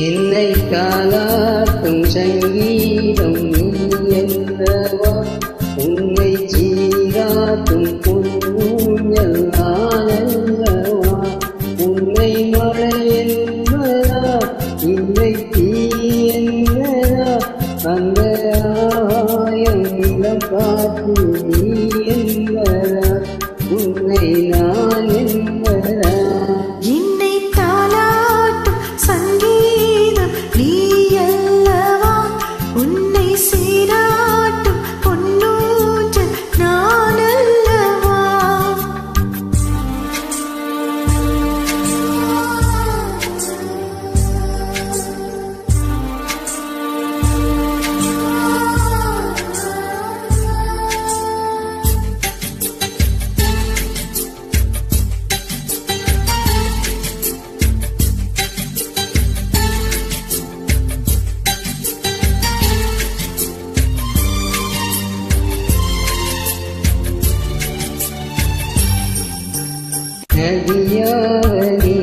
என்னை தாலாட்டும் சங்கீதம் நீ அல்லவா, உன்னை சீராட்டும் பொன்னூஞ்சல் நான் அல்லவா. உன்னை மழை என்பதா இல்லை தீ என்பதா, அந்த ஆயம் இளம் காற்று நீ என்பதா, உன்னை நான் என்பதா. என்னை தாலாட்டும் சங்கீதம் நீ அல்லவா, உன்னை சீராட்டும் பொன்னூஞ்சல் நான் அல்லவா. நதியாக நீ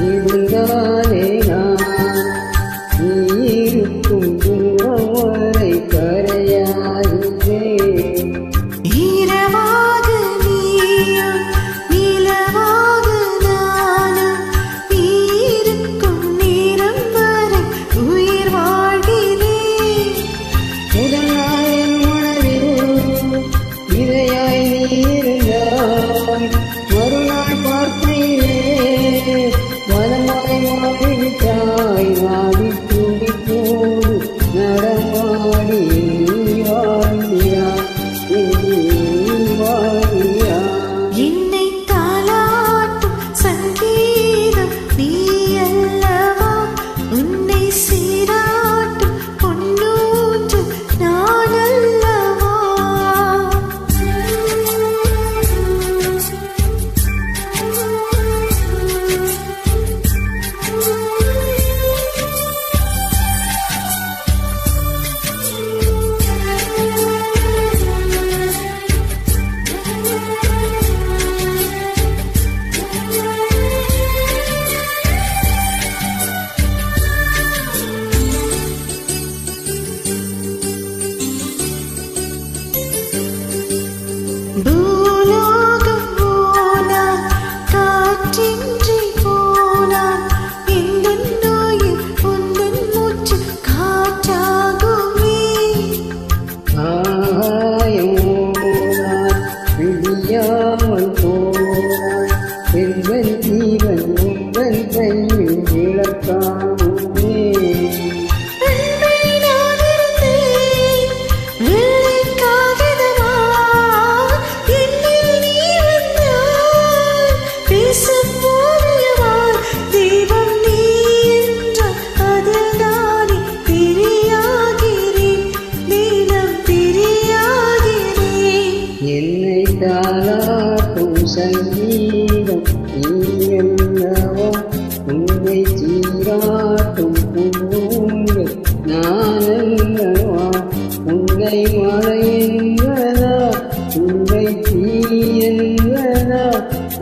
இருந்தாலே நான், நீ இருக்கும் தூரம் வரை கரையாகிறேன். இரவாக நீயும் நிலவாக நானும், நீ இருக்கும் நேரம் வரை உயிர் வாழ்கிறேன். முதல் நாள் என் மனதில் இதையாய் நீ இருந்தாய், மறுநாள் பார்க்கையிலே மனமாய் மாறிவிட்டாய். வாடி துடி போடு நடமாடி நீ வாழ்கிறாய், நீ வாழ்கிறாய். என்னை தாலாட்டும் சங்கீதம் நீ அல்லவா, உன்னை சீராட்டும் பொன்னூஞ்சல் நான் அல்லவா. பூலோகம் போனால் காற்றின்றி போனால், எந்தன் நோயில் உந்தன் மூச்சு காற்றாகுமே. ஆகாயம் போனாய், விடியாமல் போனாய், எந்தன் ஜீவன் உந்தன் கையில் இழக்காகுமே. அன்பை நான் இருந்தேன் வெள்ளை காகிதமா, என்னில் நீ வந்தாய் பேசும் ஓவியமாய். தெய்வம் நீ என்றால் அதில் நானே திரியாகிறேன், நீளம் திரியாகிறேன். என்னை தாலாட்டும் சங்கீதம் நீ அல்லவா, உன்னை சீராட்டும் பொன்னூஞ்சல் நான் அல்லவா. உன்னை மழை என்பதா உன்னை தீ என்பதா,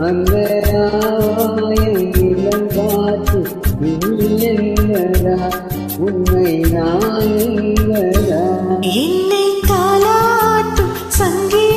அந்த ஆயம் இளம் காற்று நீ என்பதா, உன்னை நான் என்பதா. என்னை தாலாட்டும் சங்கீதம்